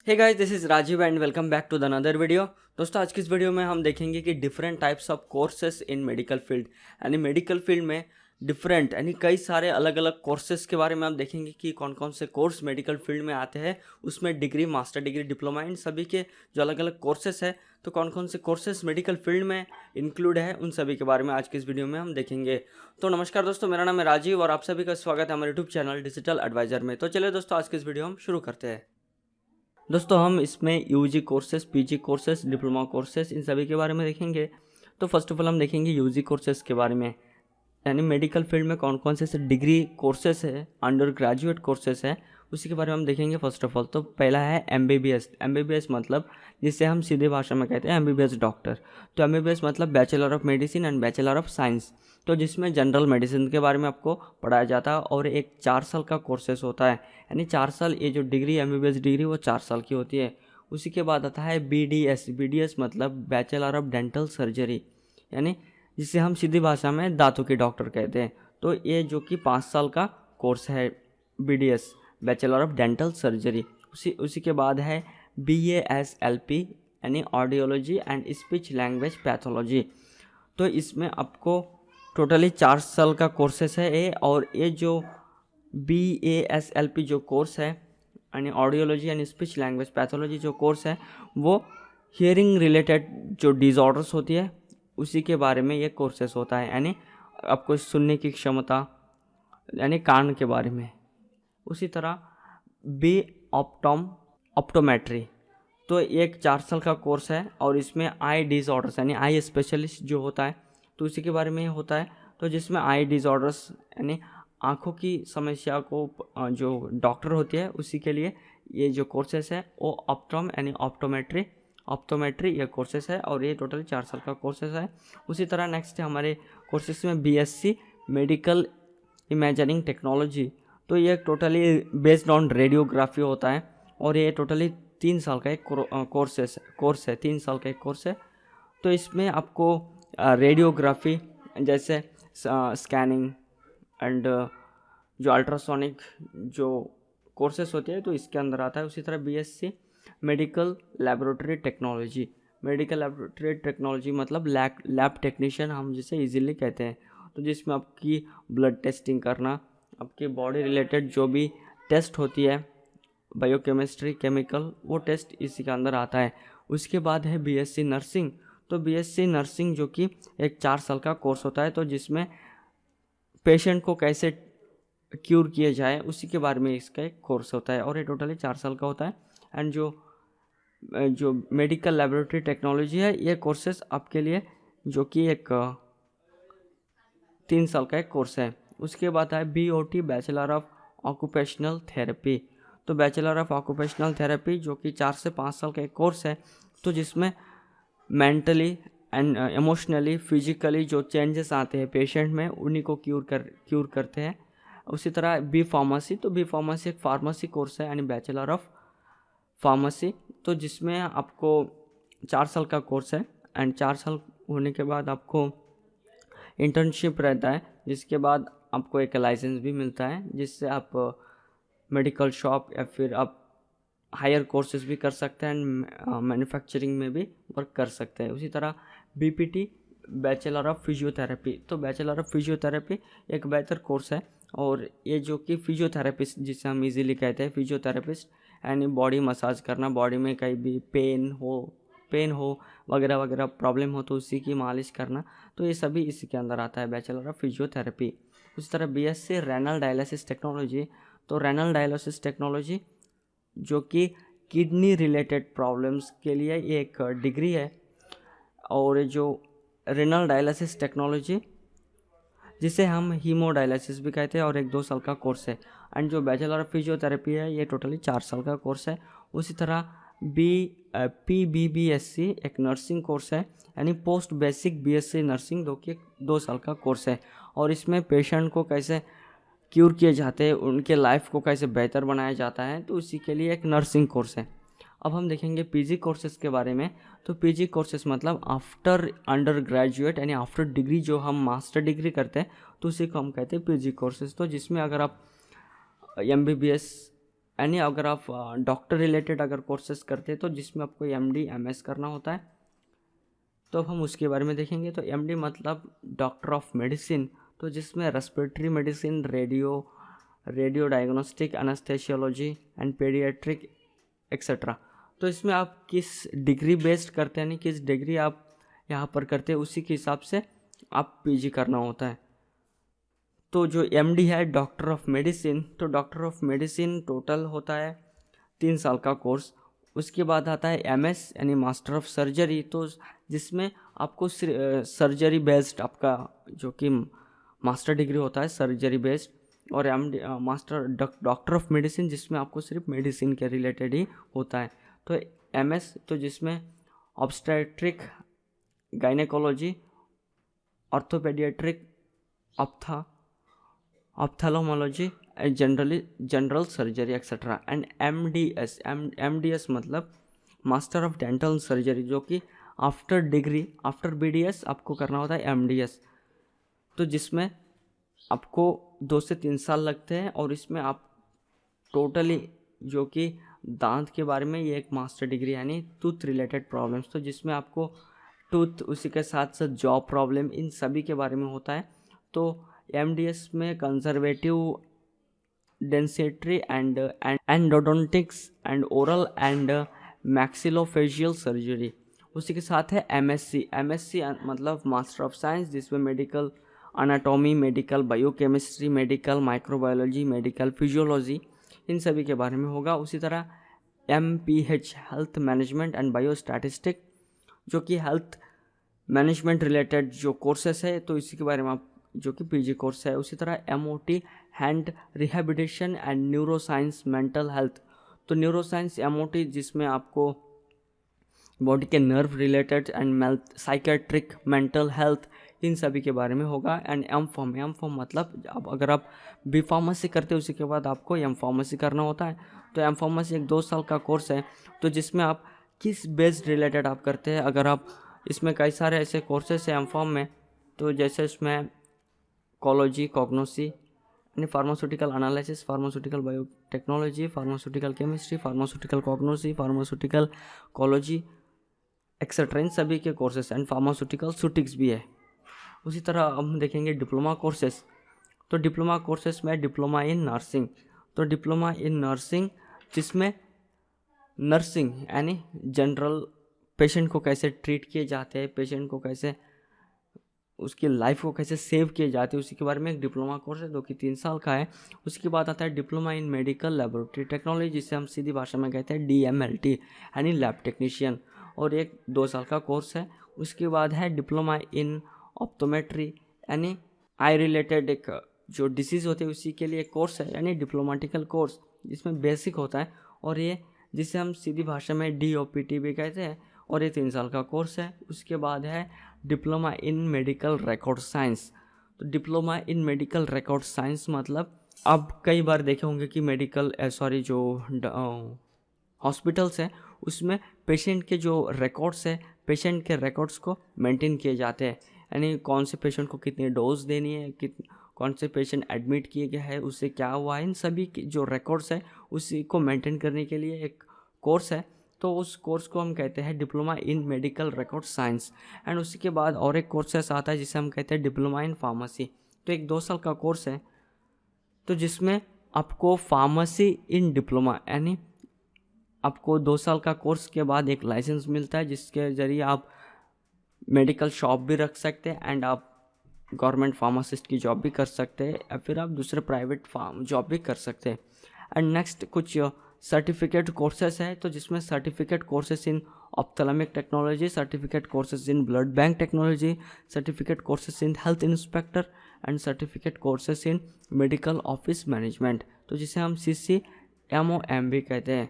Hey guys, this is Rajiv and welcome back to the another video. दोस्तों, आज की इस वीडियो में हम देखेंगे कि different types of courses in medical field यानी मेडिकल फील्ड में डिफरेंट यानी कई सारे अलग अलग कोर्सेज के बारे में हम देखेंगे कि कौन कौन से कोर्स मेडिकल फील्ड में आते हैं। उसमें डिग्री, मास्टर डिग्री, डिप्लोमा, इन सभी के जो अलग अलग कोर्सेस है, तो कौन कौन से कोर्सेज मेडिकल फील्ड में इंक्लूड है, उन सभी के बारे में आज की इस वीडियो में हम देखेंगे। तो नमस्कार दोस्तों, मेरा नाम है राजीव और आप सभी का स्वागत है हमारे यूट्यूब चैनल डिजिटल एडवाइजर में। तो चलिए दोस्तों, आज की इस वीडियो हम शुरू करते हैं। दोस्तों, हम इसमें UG courses, PG courses, diploma courses, इन सभी के बारे में देखेंगे। तो फर्स्ट ऑफ ऑल हम देखेंगे यूजी कोर्सेज के बारे में, यानी मेडिकल फील्ड में कौन कौन से डिग्री कोर्सेज है, अंडर ग्रेजुएट कोर्सेज है, उसी के बारे में हम देखेंगे। फर्स्ट ऑफ ऑल तो पहला है एमबीबीएस। एमबीबीएस मतलब जिसे हम सीधे भाषा में कहते हैं एमबीबीएस डॉक्टर। तो एमबीबीएस मतलब bachelor of medicine and bachelor of science, तो जिसमें जनरल मेडिसिन के बारे में आपको पढ़ाया जाता है और एक 4 साल का कोर्सेस होता है। यानी 4 साल ये जो डिग्री एमबीबीएस डिग्री वो 4 साल की होती है। उसी के बाद आता है बीडीएस। बीडीएस मतलब बैचलर ऑफ डेंटल सर्जरी, यानी जिसे हम सीधी भाषा में दांतों के डॉक्टर कहते हैं। तो ये जो कि 5 साल का कोर्स है BDS, bachelor of dental surgery. उसी के बाद है बीएएसएलपी यानी audiology and speech language pathology. तो इसमें आपको टोटली 4 साल का कोर्सेस है ये। और ये जो BASLP जो कोर्स है यानी audiology and speech language pathology जो कोर्स है, वो हियरिंग रिलेटेड जो डिसऑर्डर्स होती है उसी के बारे में ये कोर्सेस होता है, यानी आपको सुनने की क्षमता यानी कान के बारे में। उसी तरह बी ऑप्टोमेट्री, तो एक 4 साल का कोर्स है और इसमें आई डिसऑर्डर्स यानी आई स्पेशलिस्ट जो होता है तो उसी के बारे में होता है। तो जिसमें आई डिसऑर्डर्स यानी आँखों की समस्या को जो डॉक्टर होती है उसी के लिए ये जो कोर्सेस है वो ऑप्टोम यानी ऑप्टोमेट्री ये कोर्सेस है और ये टोटल 4 साल का कोर्सेस है। उसी तरह नेक्स्ट है हमारे कोर्सेस में बीएससी मेडिकल इमेजिंग टेक्नोलॉजी। तो ये टोटली बेस्ड ऑन रेडियोग्राफी होता है और ये टोटली 3 साल का एक कोर्स है 3 साल का एक कोर्स है। तो इसमें आपको रेडियोग्राफी जैसे स्कैनिंग एंड जो अल्ट्रासोनिक जो कोर्सेस होते हैं तो इसके अंदर आता है। उसी तरह बीएससी मेडिकल लैबोरेटरी टेक्नोलॉजी मतलब लैब टेक्नीशियन हम जिसे इजीली कहते हैं। तो जिसमें आपकी ब्लड टेस्टिंग करना, आपकी बॉडी रिलेटेड जो भी टेस्ट होती है, बायोकेमिस्ट्री, केमिकल, वो टेस्ट इसी के अंदर आता है। उसके बाद है बीएससी नर्सिंग। तो बीएससी नर्सिंग जो कि एक 4 साल का कोर्स होता है, तो जिसमें पेशेंट को कैसे क्यूर किया जाए उसी के बारे में इसका एक कोर्स होता है और ये टोटली 4 साल का होता है। एंड जो मेडिकल लैबोरेटरी टेक्नोलॉजी है ये कोर्सेस आपके लिए जो कि एक 3 साल का एक कोर्स है। उसके बाद है BOT bachelor of occupational therapy. तो बैचलर ऑफ ऑक्यूपेशनल थेरेपी जो कि 4 से 5 साल का एक कोर्स है, तो जिसमें मेंटली एंड इमोशनली, फिजिकली जो चेंजेस आते हैं पेशेंट में उन्हीं को क्यूर करते हैं। उसी तरह बी फार्मेसी। तो बी फार्मेसी एक फार्मेसी कोर्स है यानी बैचलर ऑफ फार्मेसी, तो जिसमें आपको 4 साल का कोर्स है एंड 4 साल होने के बाद आपको इंटर्नशिप रहता है, जिसके बाद आपको एक लाइसेंस भी मिलता है जिससे आप मेडिकल शॉप या फिर आप हायर कोर्सेज भी कर सकते हैं एंड मैन्युफैक्चरिंग में भी वर्क कर सकते हैं। उसी तरह BPT बैचलर ऑफ फिजियोथेरेपी। तो बैचलर ऑफ फिजियोथेरेपी एक बेहतर कोर्स है और ये जो कि फिजियोथेरेपिस्ट जिसे हम इजीली कहते हैं फिजियोथेरेपिस्ट, यानी बॉडी मसाज करना, बॉडी में कहीं भी पेन हो वगैरह वगैरह प्रॉब्लम हो तो उसी की मालिश करना, तो ये सभी इसी के अंदर आता है, बैचलर ऑफ फिजियोथेरेपी। उसी तरह BSc रेनल डायलिसिस टेक्नोलॉजी। तो रेनल डायलिसिस टेक्नोलॉजी जो कि किडनी रिलेटेड प्रॉब्लम्स के लिए ये एक डिग्री है और जो रेनल डायलिसिस टेक्नोलॉजी जिसे हम हीमोडायलिसिस भी कहते हैं और एक 2 साल का कोर्स है। एंड जो बैचलर ऑफ फिजियोथेरेपी है ये टोटली 4 साल का कोर्स है। उसी तरह PBBSc एक नर्सिंग कोर्स है यानी पोस्ट बेसिक BSc नर्सिंग, 2 साल का कोर्स है और इसमें पेशेंट को कैसे क्यूर किए जाते हैं, उनके लाइफ को कैसे बेहतर बनाया जाता है, तो उसी के लिए एक नर्सिंग कोर्स है। अब हम देखेंगे पीजी कोर्सेज के बारे में। तो पीजी कोर्सेज मतलब आफ्टर अंडर ग्रेजुएट यानी आफ्टर डिग्री जो हम मास्टर डिग्री करते हैं तो उसी को हम कहते हैं पीजी कोर्सेज। तो जिसमें अगर आप MBBS यानी अगर आप डॉक्टर रिलेटेड अगर कोर्सेज करते हैं तो जिसमें आपको MD MS करना होता है, तो अब हम उसके बारे में देखेंगे। तो MD मतलब डॉक्टर ऑफ मेडिसिन, तो जिसमें respiratory medicine, radio diagnostic, anaesthesiology and paediatric etcetera. तो इसमें आप किस डिग्री बेस्ड करते हैं, यानी किस डिग्री आप यहाँ पर करते हैं उसी के हिसाब से आप PG करना होता है। तो जो MD है डॉक्टर ऑफ मेडिसिन, तो डॉक्टर ऑफ मेडिसिन टोटल होता है 3 साल का कोर्स। उसके बाद आता है MS यानी मास्टर ऑफ सर्जरी, तो जिसमें आपको सर्जरी बेस्ड आपका जो कि मास्टर डिग्री होता है सर्जरी बेस्ड, और MD master doctor of medicine जिसमें आपको सिर्फ मेडिसिन के रिलेटेड ही होता है। तो MS तो जिसमें obstetric, gynaecology, orthopaediatric, ophthalmology, general surgery etcetera. And MDS मतलब मास्टर ऑफ डेंटल सर्जरी, जो कि आफ्टर BDS आपको करना होता है MDS, तो जिसमें आपको 2 से 3 साल लगते हैं। और इसमें आप टोटली जो कि दांत के बारे में, ये एक मास्टर डिग्री यानी टूथ रिलेटेड प्रॉब्लम्स, तो जिसमें आपको टूथ, उसी के साथ साथ जॉ प्रॉब्लम, इन सभी के बारे में होता है। तो MDS में conservative dentistry and endodontics and oral and maxillofacial surgery. उसी के साथ है MSc मतलब मास्टर ऑफ साइंस, जिसमें medical anatomy, medical biochemistry, medical microbiology, medical physiology, इन सभी के बारे में होगा। उसी तरह MPH health management and biostatistic, जो कि हेल्थ मैनेजमेंट रिलेटेड जो कोर्सेस है, तो इसी के बारे में आप जो कि PG कोर्स है। उसी तरह MOT hand rehabilitation and neuroscience mental health, तो न्यूरोसाइंस MOT जिसमें आपको बॉडी के nerve related and psychiatric, mental health, इन सभी के बारे में होगा। एंड M.Pharm मतलब अगर आप B.Pharmacy करते हैं उसी के बाद आपको M.Pharmacy करना होता है। तो M.Pharmacy एक 2 साल का कोर्स है, तो जिसमें आप किस बेस्ड रिलेटेड आप करते हैं। अगर आप इसमें कई सारे ऐसे कोर्सेस हैं M.Pharm में, तो जैसे इसमें कोलॉजी, कॉग्नोसी यानी pharmaceutical analysis, pharmaceutical biotechnology, pharmaceutical chemistry, pharmaceutical कॉग्नोसी, फार्मास्यूटिकल कोलॉजी एक्सेट्रा, इन सभी के कोर्सेस एंड फार्मास्यूटिकल सूटिक्स भी है। उसी तरह हम देखेंगे डिप्लोमा कोर्सेस। तो डिप्लोमा कोर्सेस में डिप्लोमा इन नर्सिंग, तो डिप्लोमा इन नर्सिंग जिसमें नर्सिंग यानी जनरल पेशेंट को कैसे ट्रीट किए जाते हैं, पेशेंट को कैसे उसकी लाइफ को कैसे सेव किए जाते हैं, उसी के बारे में एक डिप्लोमा कोर्स है जो कि 3 साल का है। उसके बाद आता है diploma in medical laboratory technology, जिसे हम सीधी भाषा में कहते हैं DMLT यानी लैब टेक्नीशियन, और एक 2 साल का कोर्स है। उसके बाद है डिप्लोमा इन ऑप्टोमेट्री यानी आई रिलेटेड एक जो डिसीज़ होते हैं उसी के लिए कोर्स है, यानी डिप्लोमेटिकल कोर्स, जिसमें बेसिक होता है, और ये जिसे हम सीधी भाषा में DOPT भी कहते हैं, और ये 3 साल का कोर्स है। उसके बाद है diploma in medical record science. तो diploma in medical record science मतलब आप कई बार देखे होंगे कि जो हॉस्पिटल्स हैं उसमें पेशेंट के जो रिकॉर्ड्स है, पेशेंट के रिकॉर्ड्स को मेंटेन किए जाते हैं, यानी कौन से पेशेंट को कितनी डोज देनी है, कौन से पेशेंट एडमिट किए गए हैं, उससे क्या हुआ है, इन सभी की जो रिकॉर्ड्स है उसी को मेंटेन करने के लिए एक कोर्स है। तो उस कोर्स को हम कहते हैं diploma in medical record science. And उसी के बाद और एक कोर्सेस आता है जिसे हम कहते हैं डिप्लोमा इन फार्मेसी। तो एक 2 साल का कोर्स है, तो जिसमें आपको फार्मेसी इन डिप्लोमा यानी आपको 2 साल का कोर्स के बाद एक लाइसेंस मिलता है, जिसके ज़रिए आप मेडिकल शॉप भी रख सकते हैं एंड आप गवर्नमेंट फार्मासिस्ट की जॉब भी कर सकते हैं, या फिर आप दूसरे प्राइवेट जॉब भी कर सकते हैं। एंड नेक्स्ट कुछ सर्टिफिकेट कोर्सेस है, तो जिसमें certificate courses in ophthalmic technology, certificate courses in blood bank technology, certificate courses in health inspector and certificate courses in medical office management, तो जिसे हम CCMOM भी कहते हैं।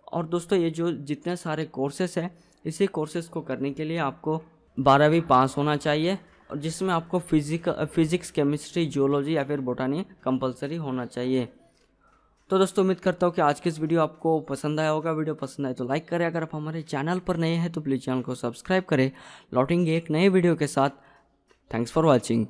और दोस्तों ये जो जितने सारे कोर्सेस हैं, इसी कोर्सेस को करने के लिए आपको 12वीं पास होना चाहिए, और जिसमें आपको फिजिक्स, केमिस्ट्री, जियोलॉजी या फिर बोटानी कंपलसरी होना चाहिए। तो दोस्तों उम्मीद करता हूँ कि आज की इस वीडियो आपको पसंद आया होगा। वीडियो पसंद आए तो लाइक करें, अगर आप हमारे चैनल पर नए हैं तो प्लीज़ चैनल को सब्सक्राइब करें। लौटेंगे एक नए वीडियो के साथ। Thanks for watching.